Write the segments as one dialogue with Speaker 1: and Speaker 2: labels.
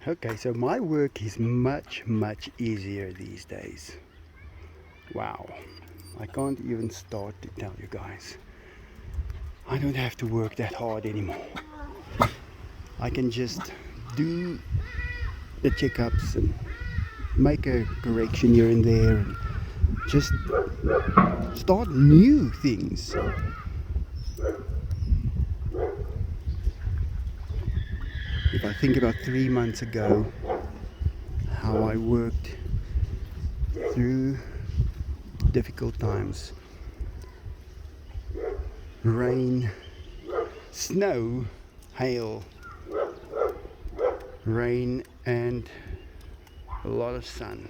Speaker 1: Okay, so my work is much, much easier these days. Wow, I can't even start to tell you guys. I don't have to work that hard anymore. I can just do the checkups and make a correction here and there and just start new things. If I think about 3 months ago, how I worked through difficult times, rain, snow, hail, rain, and a lot of sun.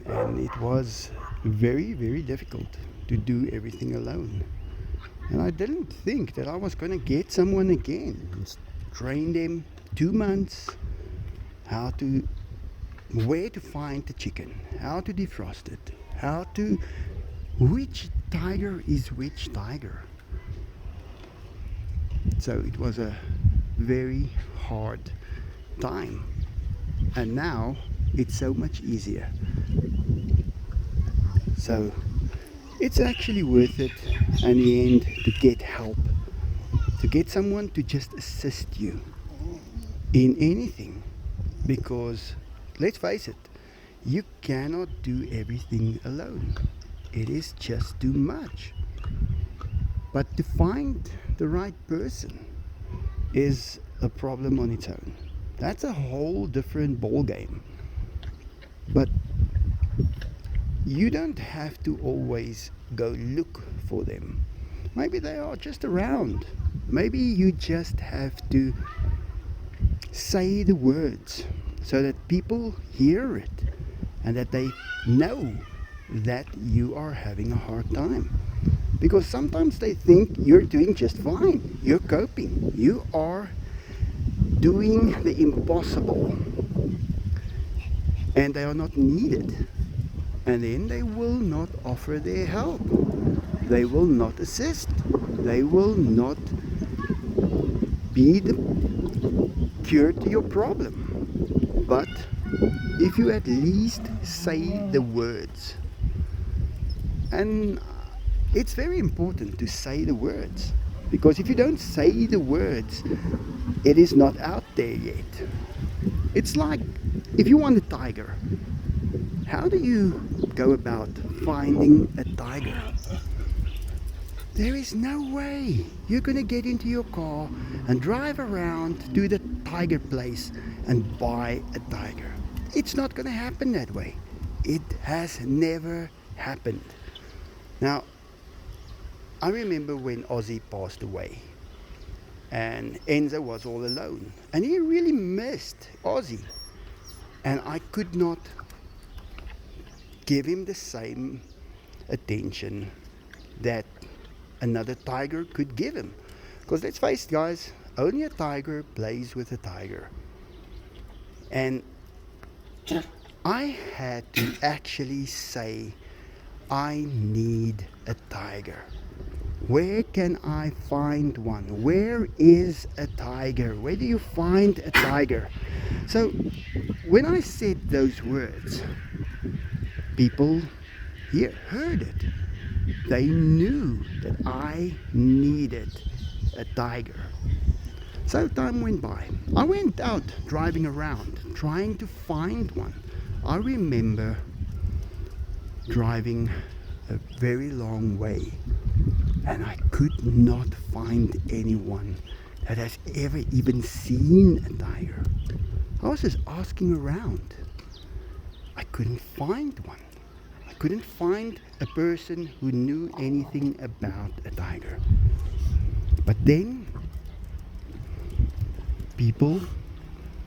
Speaker 1: And it was very, very difficult to do everything alone. And I didn't think that I was going to get someone again. Just train them 2 months how to where to find the chicken, how to defrost it, how to which tiger is which tiger. So it was a very hard time. And now it's so much easier. So it's actually worth it in the end to get help, to get someone to just assist you in anything. Because let's face it, you cannot do everything alone. It is just too much. But to find the right person is a problem on its own. That's a whole different ball game. But you don't have to always go look for them. Maybe they are just around. Maybe you just have to say the words so that people hear it and that they know that you are having a hard time. Because sometimes they think you're doing just fine. You're coping. You are doing the impossible. And they are not needed. And then they will not offer their help. They will not assist. They will not be the cure to your problem. But if you at least say the words, and it's very important to say the words, because if you don't say the words, it is not out there yet. It's like if you want a tiger, how do you go about finding a tiger? There is no way you're going to get into your car and drive around to the tiger place and buy a tiger. It's not going to happen that way. It has never happened. Now, I remember when Ozzy passed away and Enzo was all alone, and he really missed Ozzy, and I could not give him the same attention that another tiger could give him. Because let's face it, guys, only a tiger plays with a tiger. And I had to actually say, I need a tiger. Where can I find one? Where is a tiger? Where do you find a tiger? So when I said those words, people here heard it. They knew that I needed a tiger. So time went by. I went out driving around trying to find one. I remember driving a very long way and I could not find anyone that has ever even seen a tiger. I was just asking around. I couldn't find one. I couldn't find a person who knew anything about a tiger. But then people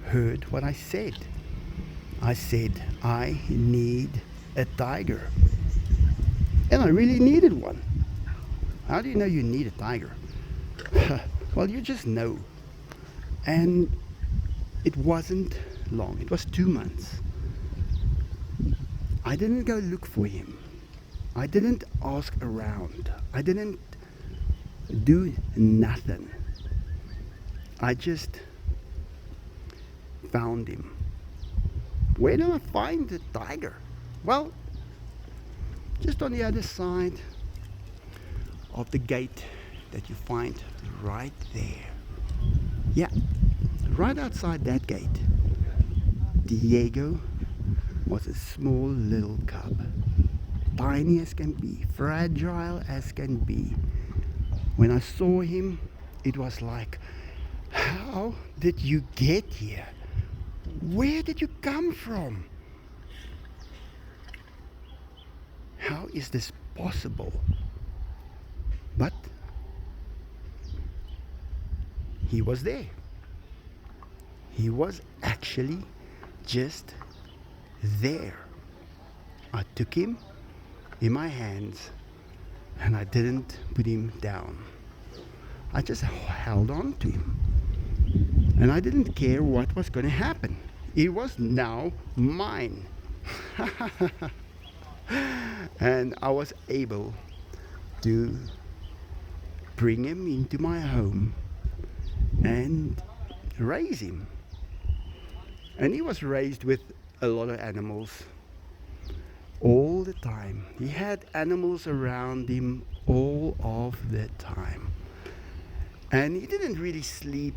Speaker 1: heard what I said. I said, I need a tiger. And I really needed one. How do you know you need a tiger? Well, you just know. And it wasn't long. It was 2 months. I didn't go look for him. I didn't ask around. I didn't do nothing. I just found him. Where do I find the tiger? Well, just on the other side of the gate that you find right there. Yeah, right outside that gate, Diego was a small little cub, tiny as can be, fragile as can be. When I saw him, it was like, how did you get here? Where did you come from? How is this possible? But he was there. He was actually just there. I took him in my hands and I didn't put him down. I just held on to him. And I didn't care what was going to happen. It was now mine. And I was able to bring him into my home and raise him. And he was raised with a lot of animals all the time. He had animals around him all of the time. And he didn't really sleep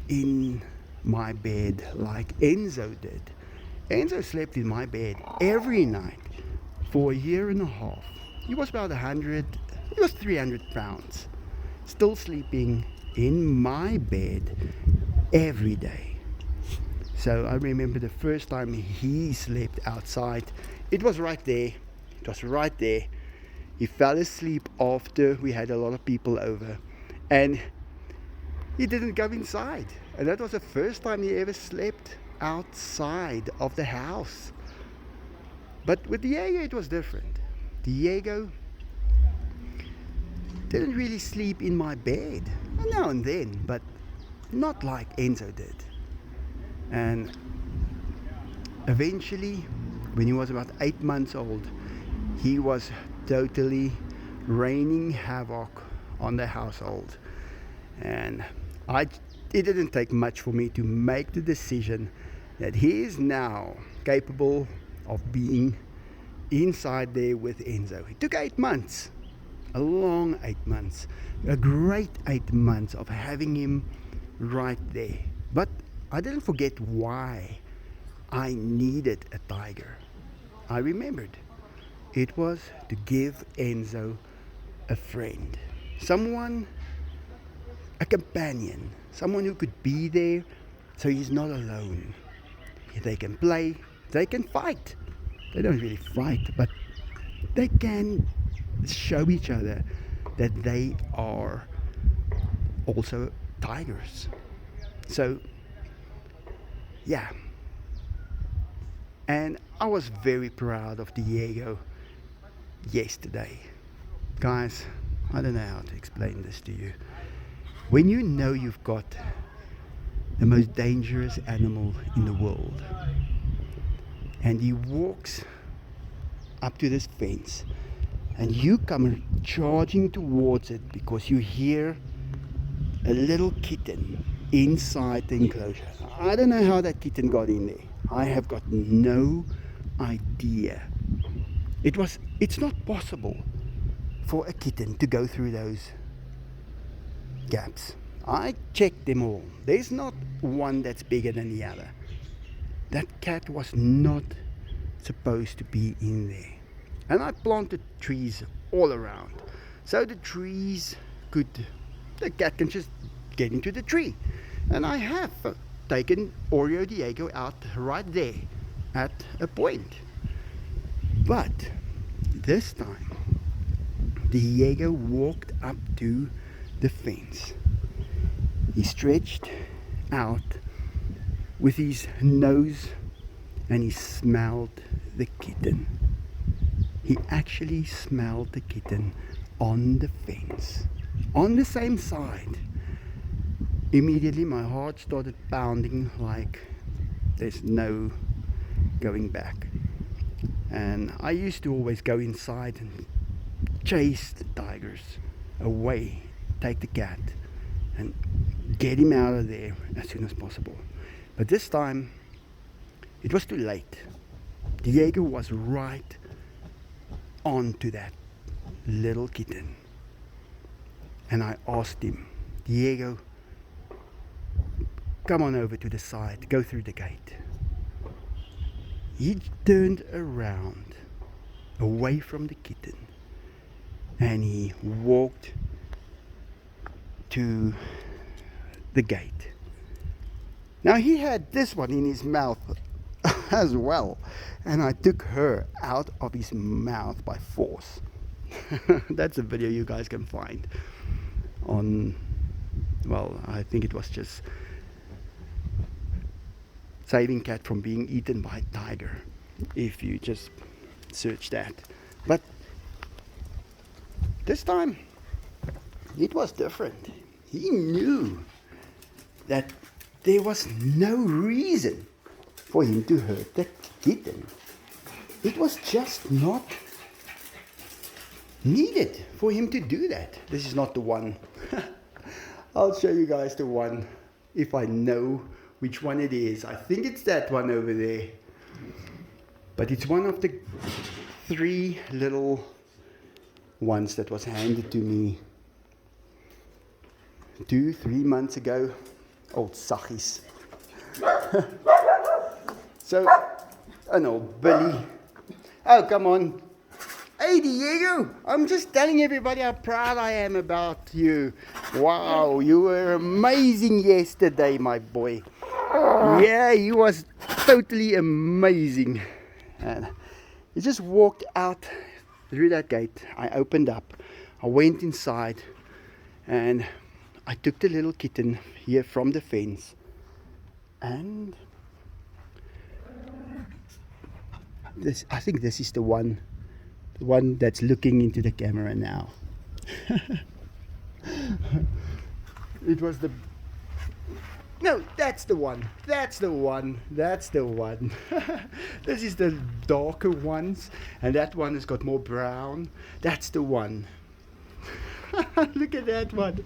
Speaker 1: in my bed like Enzo did. Enzo slept in my bed every night for a year and a half. He was about 300 pounds, still sleeping in my bed every day. So I remember the first time he slept outside, it was right there. It was right there. He fell asleep after we had a lot of people over, and he didn't go inside. And that was the first time he ever slept outside of the house. But with Diego it was different. Diego didn't really sleep in my bed, now and then, but not like Enzo did. And eventually, when he was about 8 months old, he was totally raining havoc on the household. And it didn't take much for me to make the decision that he is now capable of being inside there with Enzo. It took 8 months, a long 8 months, a great 8 months of having him right there. But I didn't forget why I needed a tiger. I remembered. It was to give Enzo a friend, someone, a companion, someone who could be there so he's not alone. They can play, they can fight. They don't really fight, but they can show each other that they are also tigers. So, yeah. And I was very proud of Diego yesterday. Guys, I don't know how to explain this to you. When you know you've got the most dangerous animal in the world, and he walks up to this fence, and you come charging towards it because you hear a little kitten inside the enclosure. I don't know how that kitten got in there. I have got no idea. It's not possible for a kitten to go through those gaps. I checked them all. There's not one that's bigger than the other. That cat was not supposed to be in there. And I planted trees all around, so the cat can just get into the tree. And I have taken Oreo Diego out right there at a point. But this time, Diego walked up to the fence. He stretched out with his nose and he smelled the kitten. He actually smelled the kitten on the fence, on the same side. Immediately my heart started pounding like there's no going back. And I used to always go inside and chase the tigers away, take the cat and get him out of there as soon as possible. But this time it was too late. Diego was right onto that little kitten. And I asked him, Diego, come on over to the side, go through the gate. He turned around, away from the kitten, and he walked to the gate. Now he had this one in his mouth as well, and I took her out of his mouth by force. That's a video you guys can find on, well, I think it was just saving cat from being eaten by a tiger, if you just search that. But this time it was different. He knew that there was no reason for him to hurt the kitten. It was just not needed for him to do that. This is not the one. I'll show you guys the one if I know which one it is. I think it's that one over there. But it's one of the 3 little ones that was handed to me 2-3 months ago. Old Saggies. So, an old Billy. Oh, come on. Hey, Diego, I'm just telling everybody how proud I am about you. Wow, you were amazing yesterday, my boy. Yeah, he was totally amazing. And he just walked out through that gate. I opened up, I went inside, and I took the little kitten here from the fence, and this, I think this is the one that's looking into the camera now. It was the, no, that's the one. That's the one. That's the one. This is the darker ones, and that one has got more brown. That's the one. Look at that one.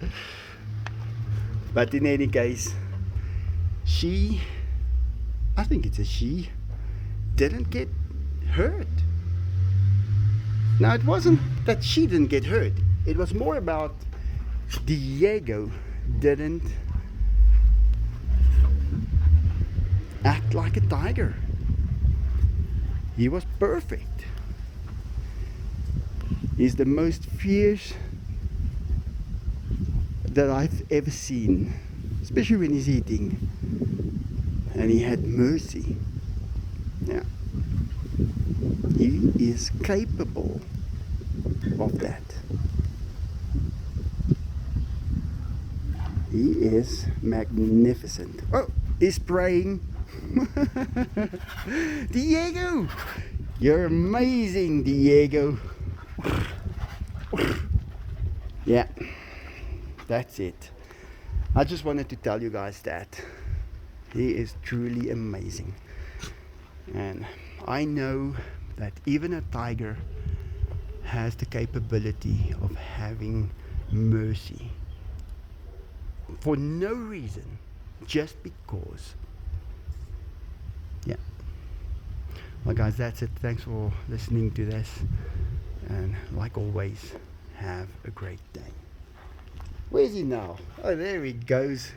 Speaker 1: But in any case, she, I think it's a she, didn't get hurt. Now, it wasn't that she didn't get hurt. It was more about Diego didn't act like a tiger. He was perfect. He's the most fierce that I've ever seen, especially when he's eating. And he had mercy. Yeah. He is capable of that. He is magnificent. Oh, he's praying. Diego, you're amazing, Diego. Yeah, that's it. I just wanted to tell you guys that he is truly amazing. And I know that even a tiger has the capability of having mercy for no reason, just because. Yeah. Well, guys, that's it. Thanks for listening to this, and like always, have a great day. Where's he now? Oh, there he goes.